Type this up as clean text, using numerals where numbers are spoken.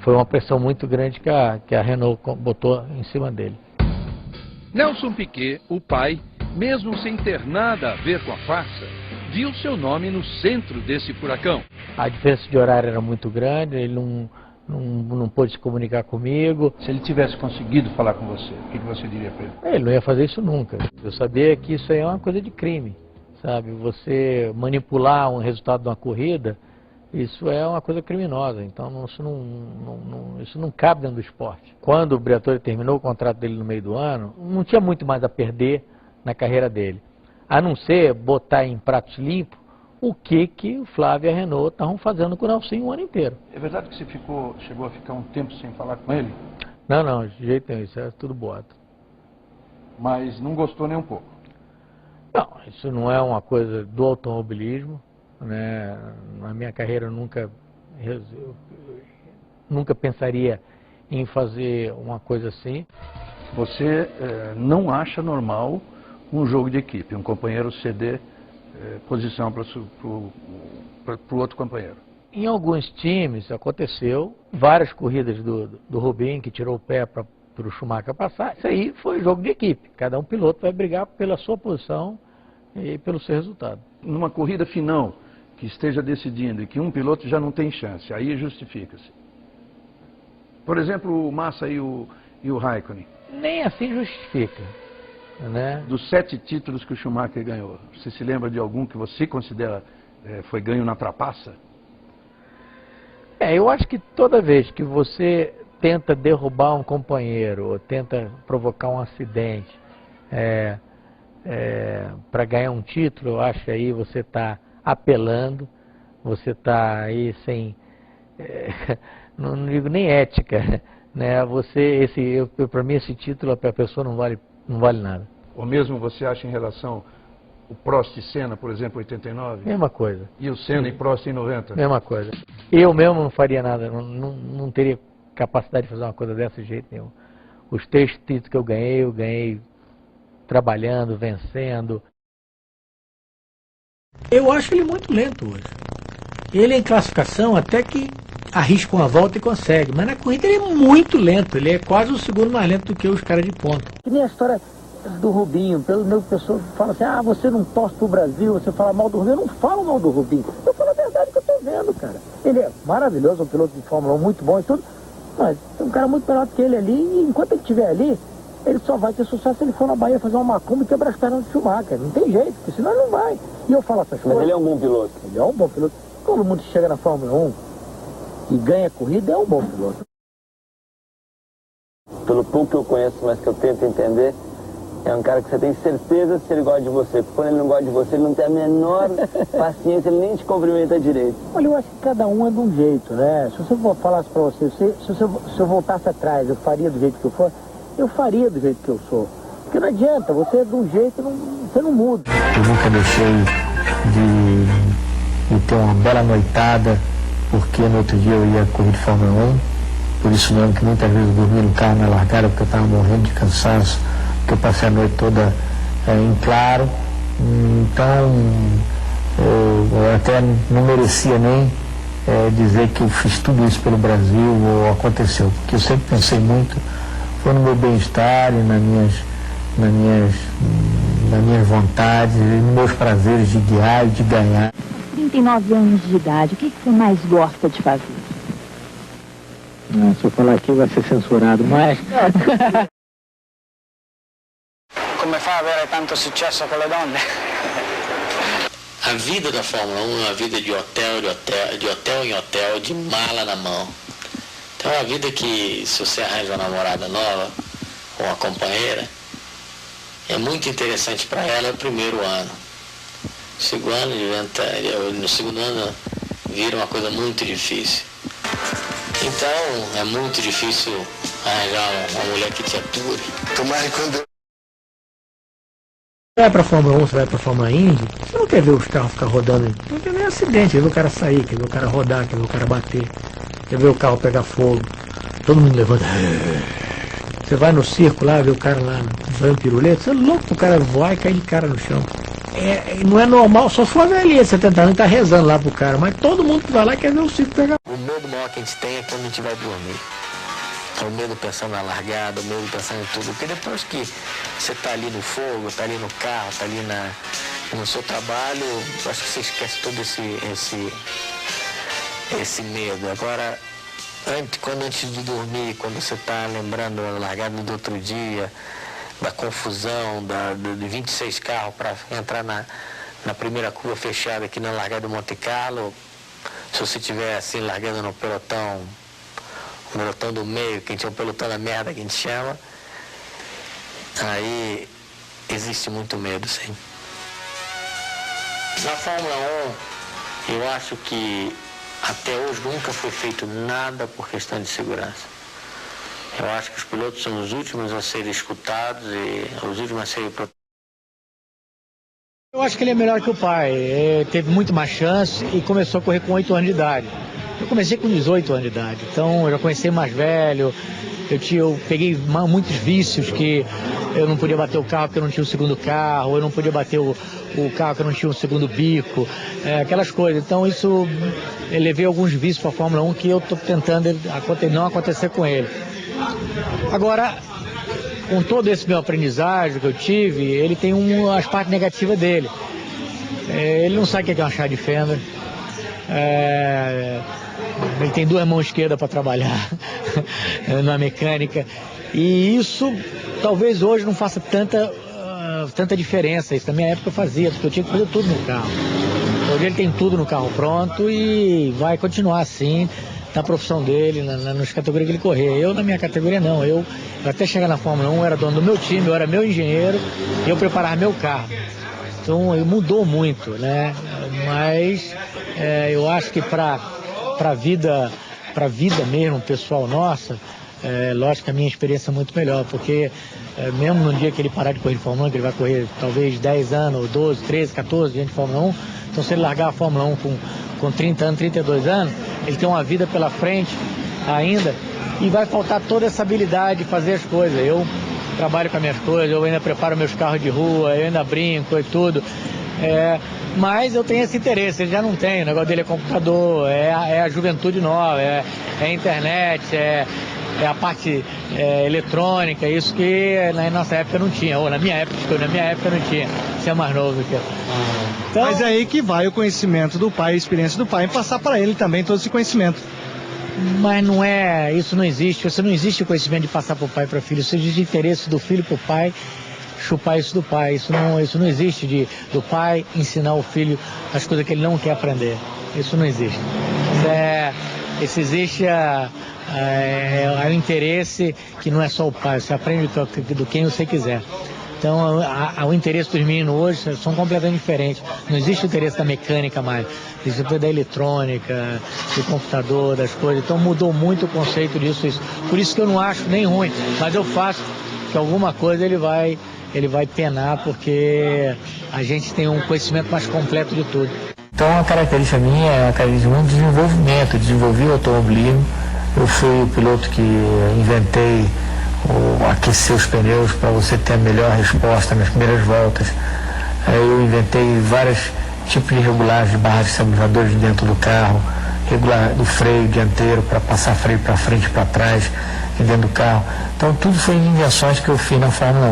foi uma pressão muito grande que a Renault botou em cima dele. Nelson Piquet, o pai, mesmo sem ter nada a ver com a farsa, viu seu nome no centro desse furacão. A diferença de horário era muito grande, ele não pôde se comunicar comigo. Se ele tivesse conseguido falar com você, o que você diria para ele? Ele não ia fazer isso nunca. Eu sabia que isso aí é uma coisa de crime, sabe? Você manipular um resultado de uma corrida, isso é uma coisa criminosa. Então isso não cabe dentro do esporte. Quando o Briatore terminou o contrato dele no meio do ano, não tinha muito mais a perder na carreira dele, a não ser botar em pratos limpos o que o Flávio e a Renault estavam fazendo com o Nelson o ano inteiro. É verdade que você chegou a ficar um tempo sem falar com ele? Não, de jeito nenhum, isso é tudo boato. Mas não gostou nem um pouco? Não, isso não é uma coisa do automobilismo, né? Na minha carreira eu nunca pensaria em fazer uma coisa assim. Você não acha normal um jogo de equipe, um companheiro ceder posição para o outro companheiro? Em alguns times aconteceu, várias corridas do Rubinho, que tirou o pé para o Schumacher passar. Isso aí foi jogo de equipe, cada um piloto vai brigar pela sua posição e pelo seu resultado. Numa corrida final, que esteja decidindo e que um piloto já não tem chance, aí justifica-se. Por exemplo, o Massa e o Raikkonen. Nem assim justifica, né? Dos 7 títulos que o Schumacher ganhou, você se lembra de algum que você considera foi ganho na trapaça? Eu acho que toda vez que você tenta derrubar um companheiro ou tenta provocar um acidente para ganhar um título, eu acho que aí você está apelando, você está aí sem, não digo nem ética, né? Para mim esse título para a pessoa não vale nada. Ou mesmo você acha em relação o Prost e Senna, por exemplo, 89? Mesma coisa. E o Senna e Prost em 90? Mesma coisa. Eu mesmo não faria nada, não teria capacidade de fazer uma coisa dessa de jeito nenhum. Os 3 títulos que eu ganhei trabalhando, vencendo. Eu acho ele muito lento hoje. Ele em classificação até que arrisca uma volta e consegue, mas na corrida ele é muito lento, ele é quase o segundo mais lento do que os caras de ponta. Que nem a história do Rubinho, pelo meu pessoal fala assim, você não torce pro Brasil, você fala mal do Rubinho. Eu não falo mal do Rubinho, eu falo a verdade que eu tô vendo, cara. Ele é maravilhoso, um piloto de Fórmula 1 muito bom e tudo, mas tem um cara muito melhor que ele ali, e enquanto ele estiver ali, ele só vai ter sucesso se ele for na Bahia fazer uma macumba e quebrar as pernas do Schumacher. Não tem jeito, porque senão ele não vai. E eu falo essas coisas. Mas ele é um bom piloto. Ele é um bom piloto. Todo mundo que chega na Fórmula 1 e ganha corrida é um bom piloto. Pelo pouco que eu conheço, mas que eu tento entender, é um cara que você tem certeza se ele gosta de você. Porque quando ele não gosta de você, ele não tem a menor paciência, ele nem te cumprimenta direito. Olha, eu acho que cada um é de um jeito, né? Se você falasse pra você, se eu voltasse atrás, eu faria do jeito que eu for, eu faria do jeito que eu sou. Porque não adianta, você é de um jeito, você não muda. Eu nunca deixei de ter uma bela noitada, porque no outro dia eu ia correr de Fórmula 1. Por isso mesmo que muitas vezes eu dormi no carro na largada, porque eu estava morrendo de cansaço, porque eu passei a noite toda em claro. Então, eu até não merecia nem dizer que eu fiz tudo isso pelo Brasil ou aconteceu, porque eu sempre pensei muito, foi no meu bem-estar e nas minhas vontades, nos meus prazeres de guiar e de ganhar. 39 anos de idade, o que você mais gosta de fazer? Se eu falar aqui vai ser censurado, mas... Come fa ad avere tanto successo con le donne? A vida da Fórmula 1 é uma vida de hotel em hotel, de mala na mão. Então é uma vida que, se você arranja uma namorada nova, ou uma companheira, é muito interessante para ela o primeiro ano. No segundo ano vira uma coisa muito difícil. Então é muito difícil arranjar uma mulher que te ature. Tomara quando... Você vai pra Fórmula 1, você vai pra Fórmula Indy, você não quer ver os carros ficar rodando, não quer ver acidente, quer ver o cara sair, quer ver o cara rodar, quer ver o cara bater, quer ver o carro pegar fogo, todo mundo levanta. Você vai no circo lá, vê o cara lá fazendo piruleta, você é louco pro cara voar e cair de cara no chão. não é normal, só se for a velhinha de 70 anos e tá rezando lá pro cara, mas todo mundo que vai lá quer ver o circo pegar. O medo maior que a gente tem é quando a gente vai dormir. O medo pensando na largada, o medo pensando em tudo. Porque depois que você tá ali no fogo, tá ali no carro, tá ali no seu trabalho, acho que você esquece todo esse medo. Agora, antes de dormir, quando você tá lembrando da largada do outro dia, da confusão, de 26 carros para entrar na primeira curva fechada aqui na largada do Monte Carlo, se você estiver assim largando no pelotão, o pelotão do meio, que a gente é o pelotão da merda que a gente chama, aí existe muito medo, sim. Na Fórmula 1, eu acho que até hoje nunca foi feito nada por questão de segurança. Eu acho que os pilotos são os últimos a serem escutados e os últimos a serem protegidos. Eu acho que ele é melhor que o pai, teve muito mais chance e começou a correr com 8 anos de idade. Eu comecei com 18 anos de idade, então eu já comecei mais velho, eu peguei muitos vícios que eu não podia bater o carro porque eu não tinha o segundo carro, eu não podia bater o carro porque eu não tinha o segundo bico, aquelas coisas. Então isso, eu levei alguns vícios para a Fórmula 1 que eu estou tentando não acontecer com ele. Agora, com todo esse meu aprendizagem que eu tive, ele tem as partes negativas dele. Ele não sabe o que é uma chave de fenda. Ele tem 2 mãos esquerdas para trabalhar na mecânica. E isso, talvez hoje não faça tanta diferença. Isso na minha época eu fazia, porque eu tinha que fazer tudo no carro. Hoje ele tem tudo no carro pronto e vai continuar assim na profissão dele, nas categorias que ele correr. Eu, na minha categoria, não. Eu até chegar na Fórmula 1, eu era dono do meu time, eu era meu engenheiro, e eu preparava meu carro. Então, mudou muito, né? Mas eu acho que para a vida mesmo, pessoal nossa, lógico que a minha experiência é muito melhor, porque mesmo no dia que ele parar de correr de Fórmula 1, que ele vai correr talvez 10 anos, ou 12, 13, 14 dias de Fórmula 1, então se ele largar a Fórmula 1 com 30 anos, 32 anos, ele tem uma vida pela frente ainda e vai faltar toda essa habilidade de fazer as coisas. Eu trabalho com as minhas coisas, eu ainda preparo meus carros de rua, eu ainda brinco e tudo. Mas eu tenho esse interesse, ele já não tem, o negócio dele é computador, é a juventude nova, é a internet, é a parte eletrônica, isso que na nossa época não tinha, ou na minha época não tinha, você é mais novo que eu. Então, mas é aí que vai o conhecimento do pai, a experiência do pai, em passar para ele também todo esse conhecimento. Mas isso não existe, não existe conhecimento de passar para o pai e para o filho, isso existe interesse do filho para o pai, chupar isso do pai, isso não existe do pai ensinar o filho as coisas que ele não quer aprender, isso não existe. Isso existe o interesse que não é só o pai, você aprende do quem você quiser. Então, o interesse dos meninos hoje são completamente diferentes. Não existe o interesse da mecânica mais, existe da eletrônica, do computador, das coisas. Então, mudou muito o conceito disso. Por isso que eu não acho nem ruim, mas eu faço que alguma coisa ele vai penar, porque a gente tem um conhecimento mais completo de tudo. Então, a característica minha é a característica de desenvolvimento, desenvolvi o automobilismo. Eu fui o piloto que inventei aquecer os pneus para você ter a melhor resposta nas primeiras voltas. Eu inventei vários tipos de regulagens de barras de estabilizadores dentro do carro, regular do freio dianteiro para passar freio para frente e para trás dentro do carro. Então tudo foi invenções que eu fiz na Fórmula 1.